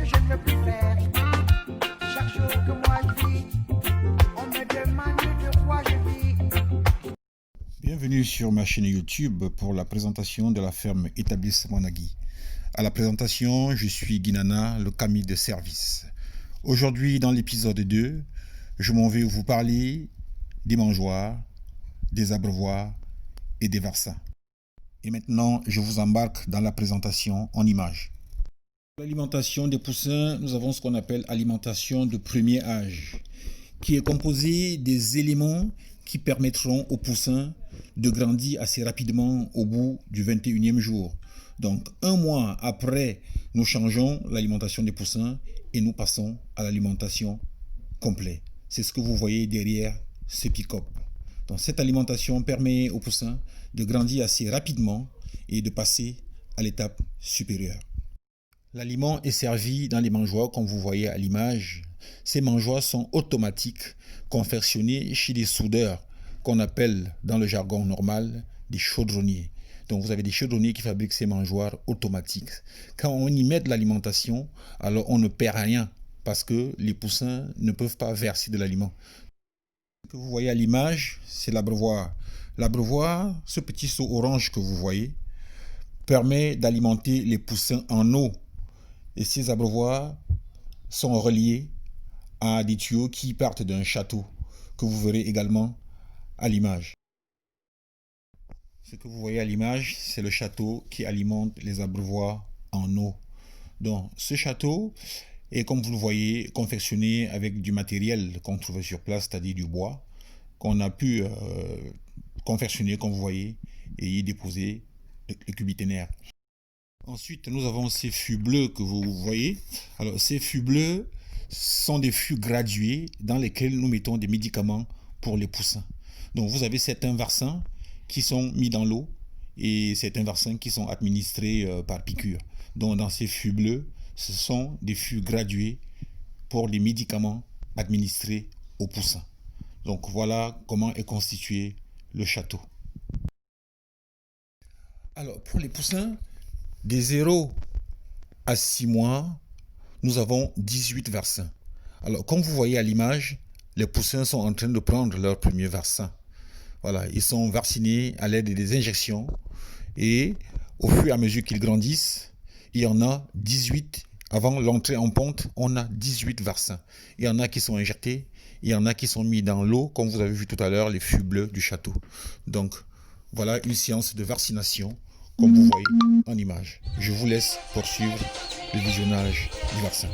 je ne peux plus faire. Chaque jour que moi je vis, on me demande de quoi je vis. Bienvenue sur ma chaîne YouTube pour la présentation de la ferme Établissement Nagui. À la présentation, je suis Guinana, le Kami de service. Aujourd'hui, dans l'épisode 2, je m'en vais vous parler des mangeoires, des abreuvoirs et des varsins. Et maintenant, je vous embarque dans la présentation en images. Pour l'alimentation des poussins, nous avons ce qu'on appelle alimentation de premier âge, qui est composée des éléments qui permettront aux poussins de grandir assez rapidement au bout du 21e jour. Donc, un mois après, nous changeons l'alimentation des poussins et nous passons à l'alimentation complète. C'est ce que vous voyez derrière ce pick-up. Donc, cette alimentation permet aux poussins de grandir assez rapidement et de passer à l'étape supérieure. L'aliment est servi dans les mangeoires comme vous voyez à l'image. Ces mangeoires sont automatiques, confectionnés chez des soudeurs qu'on appelle dans le jargon normal des chaudronniers. Donc vous avez des chaudronniers qui fabriquent ces mangeoires automatiques. Quand on y met de l'alimentation, alors on ne perd rien parce que les poussins ne peuvent pas verser de l'aliment. Ce que vous voyez à l'image, c'est l'abreuvoir. L'abreuvoir, ce petit seau orange que vous voyez, permet d'alimenter les poussins en eau. Et ces abreuvoirs sont reliés à des tuyaux qui partent d'un château, que vous verrez également à l'image. Ce que vous voyez à l'image, c'est le château qui alimente les abreuvoirs en eau. Donc, ce château est, comme vous le voyez, confectionné avec du matériel qu'on trouvait sur place, c'est-à-dire du bois, qu'on a pu confectionner, comme vous voyez, et y déposer le cubiténaire. Ensuite, nous avons ces fûts bleus que vous voyez. Alors, ces fûts bleus sont des fûts gradués dans lesquels nous mettons des médicaments pour les poussins. Donc, vous avez certains varsins qui sont mis dans l'eau et certains varsins qui sont administrés par piqûre. Donc, dans ces fûts bleus, ce sont des fûts gradués pour les médicaments administrés aux poussins. Donc, voilà comment est constitué le château. Alors, pour les poussins, des 0 à 6 mois, nous avons 18 varsins. Alors, comme vous voyez à l'image, les poussins sont en train de prendre leur premier vaccin. Voilà, ils sont vaccinés à l'aide des injections et au fur et à mesure qu'ils grandissent, il y en a 18. Avant l'entrée en ponte, on a 18 vaccins. Il y en a qui sont injectés, il y en a qui sont mis dans l'eau, comme vous avez vu tout à l'heure, les fûts bleus du château. Donc, voilà une séance de vaccination, comme vous voyez en image. Je vous laisse poursuivre le visionnage du vaccin.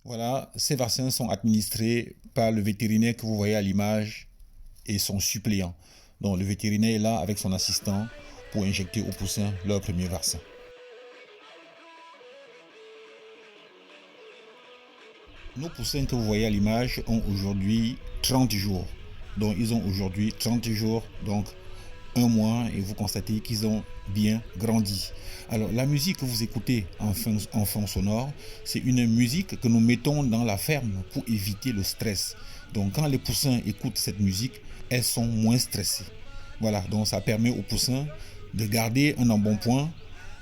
Voilà, ces vaccins sont administrés par le vétérinaire que vous voyez à l'image et son suppléant. Donc le vétérinaire est là avec son assistant pour injecter aux poussins leur premier vaccin. Nos poussins que vous voyez à l'image ont aujourd'hui 30 jours. Donc ils ont aujourd'hui 30 jours, donc un mois, et vous constatez qu'ils ont bien grandi. Alors la musique que vous écoutez en fond sonore, c'est une musique que nous mettons dans la ferme pour éviter le stress. Donc quand les poussins écoutent cette musique, elles sont moins stressées. Voilà, donc ça permet aux poussins de garder un embonpoint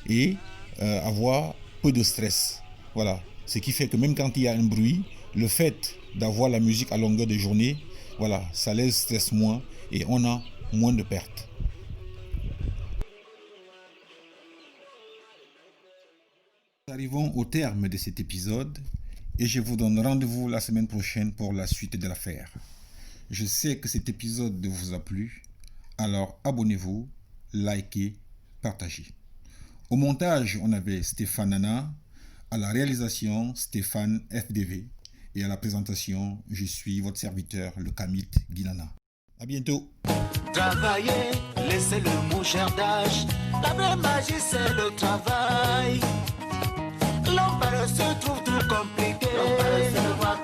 et avoir peu de stress. Voilà, ce qui fait que même quand il y a un bruit, le fait d'avoir la musique à longueur de journée, voilà, ça les stresse moins et on a moins de pertes. Nous arrivons au terme de cet épisode et je vous donne rendez-vous la semaine prochaine pour la suite de l'affaire. Je sais que cet épisode vous a plu, alors abonnez-vous, likez, partagez. Au montage, on avait Stéphane Nana, à la réalisation Stéphane FDV et à la présentation, je suis votre serviteur, le Kamit Guinana. À bientôt. Travailler, laissez le mouchardage. La vraie magie, c'est le travail. L'homme se trouve tout compliqué. L'homme se voit